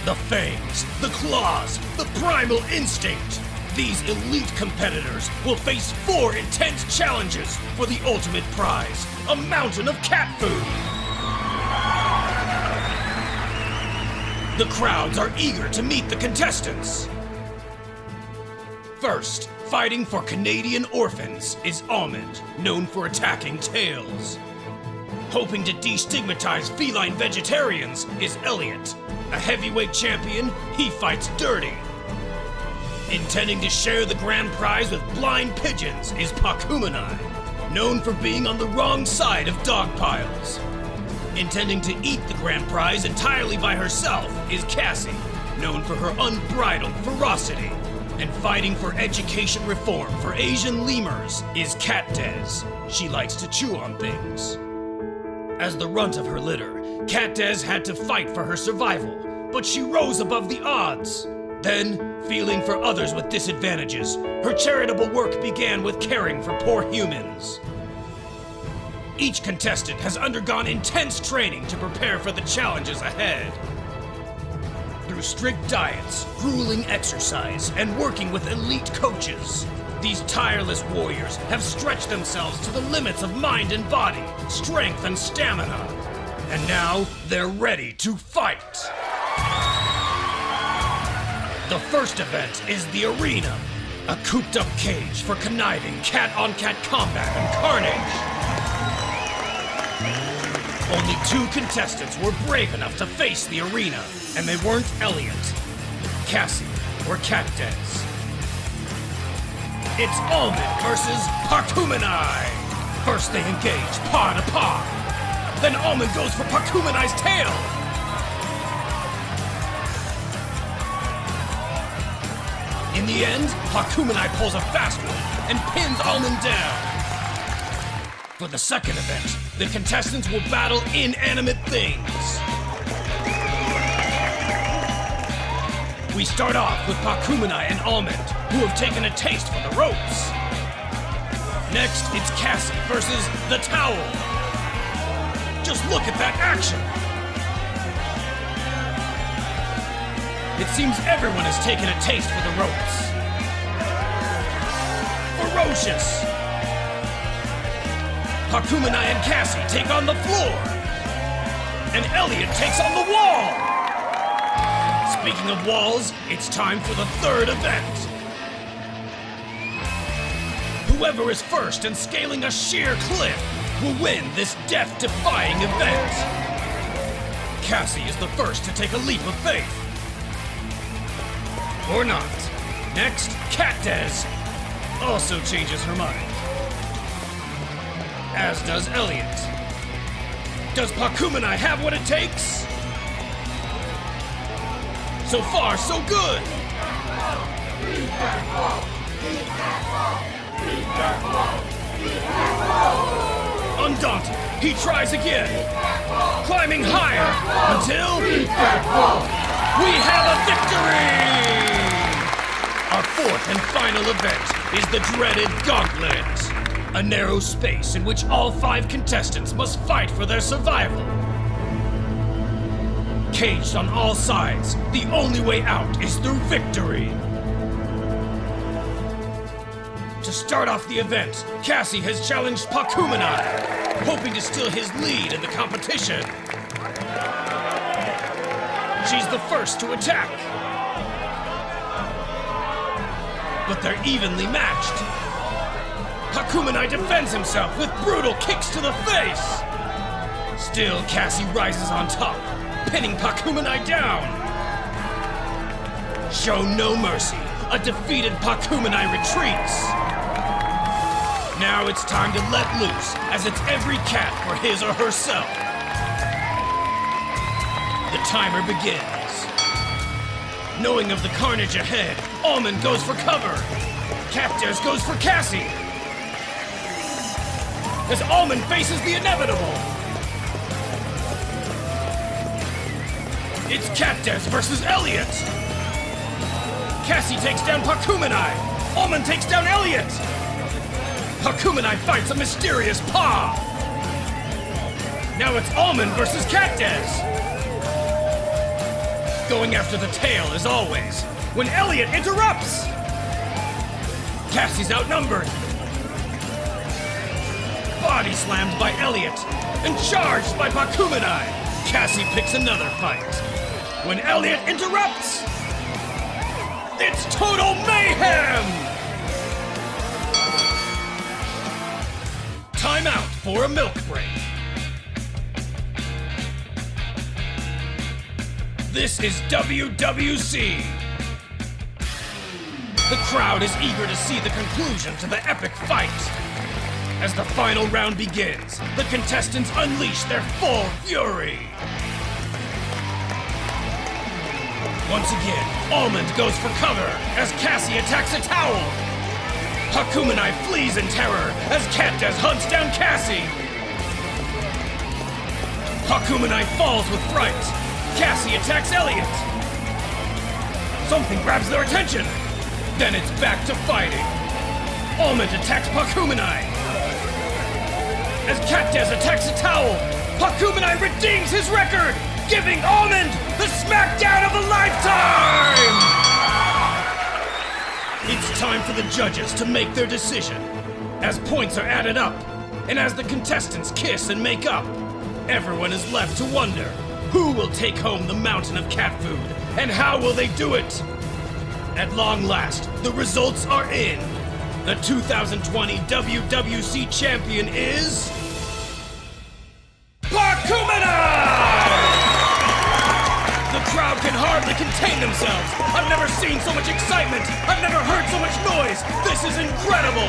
The fangs, the claws, the primal instinct. These elite competitors will face 4 intense challenges for the ultimate prize, a mountain of cat food. The crowds are eager to meet the contestants. First, fighting for Canadian orphans is Almond, known for attacking tails. Hoping to destigmatize feline vegetarians is Elliot. A heavyweight champion, he fights dirty. Intending to share the grand prize with blind pigeons is Pakumanai, known for being on the wrong side of dog piles. Intending to eat the grand prize entirely by herself is Cassie, known for her unbridled ferocity. And fighting for education reform for Asian lemurs is Cat Des. She likes to chew on things. As the runt of her litter, Cat Des had to fight for her survival, but she rose above the odds. Then, feeling for others with disadvantages, her charitable work began with caring for poor humans. Each contestant has undergone intense training to prepare for the challenges ahead. Through strict diets, grueling exercise, and working with elite coaches, these tireless warriors have stretched themselves to the limits of mind and body, strength and stamina. And now, they're ready to fight! The first event is the arena, a cooped-up cage for conniving cat-on-cat combat and carnage. Only 2 contestants were brave enough to face the arena, and they weren't Elliot, Cassie, or Cat Des. It's Almond versus Pakumanai. First they engage paw to paw. Then Almond goes for Pakumanai's tail. In the end, Pakumanai pulls a fast one and pins Almond down. For the second event, the contestants will battle inanimate things. We start off with Pakumanai and Almond, who have taken a taste for the ropes. Next, it's Cassie versus the towel. Just look at that action. It seems everyone has taken a taste for the ropes. Ferocious. Pakumanai and Cassie take on the floor. And Elliot takes on the wall. Speaking of walls, it's time for the third event. Whoever is first in scaling a sheer cliff will win this death-defying event. Cassie is the first to take a leap of faith. Or not. Next, Cat Des also changes her mind. As does Elliot. Does Pakumanai have what it takes? So far, so good! Undaunted, he tries again, climbing higher until we have a victory! Our fourth and final event is the dreaded Gauntlet, a narrow space in which all 5 contestants must fight for their survival. Caged on all sides, the only way out is through victory. To start off the event, Cassie has challenged Pakumanai, hoping to steal his lead in the competition. She's the first to attack. But they're evenly matched. Pakumanai defends himself with brutal kicks to the face. Still, Cassie rises on top, pinning Pakumanai down. Show no mercy. A defeated Pakumanai retreats. Now it's time to let loose, as it's every cat for his or herself. The timer begins. Knowing of the carnage ahead, Almond goes for cover. Cat Des goes for Cassie. As Almond faces the inevitable. It's Cat Des versus Elliot. Cassie takes down Pakumanai. Almond takes down Elliot. Pakumanai fights a mysterious paw. Now it's Almond versus Cat Des. going after the tail as always, when Elliot interrupts! Cassie's outnumbered. Body slammed by Elliot and charged by Bakumanai. Cassie picks another fight. When Elliot interrupts, it's total mayhem! Time out for a milk break. This is WWC. The crowd is eager to see the conclusion to the epic fight. As the final round begins, the contestants unleash their full fury. Once again, Almond goes for cover as Cassie attacks a towel. Hakumanai flees in terror as Katdes hunts down Cassie. Hakumanai falls with fright. Cassie attacks Elliot. Something grabs their attention. Then it's back to fighting. Almond attacks Hakumanai. As Katdes attacks a towel, Hakumanai redeems his record, giving Almond the smackdown of a lifetime! It's time for the judges to make their decision. As points are added up, and as the contestants kiss and make up, everyone is left to wonder, who will take home the mountain of cat food, and how will they do it? At long last, the results are in. The 2020 WWC champion is... Bakumanai! The crowd can hardly contain themselves. I've never seen so much excitement. I've never heard so much noise. This is incredible.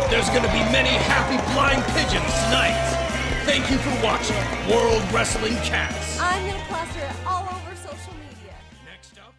There's gonna be many happy flying pigeons tonight. Thank you for watching World Wrestling Cats. I'm gonna plaster it all over social media. Next up...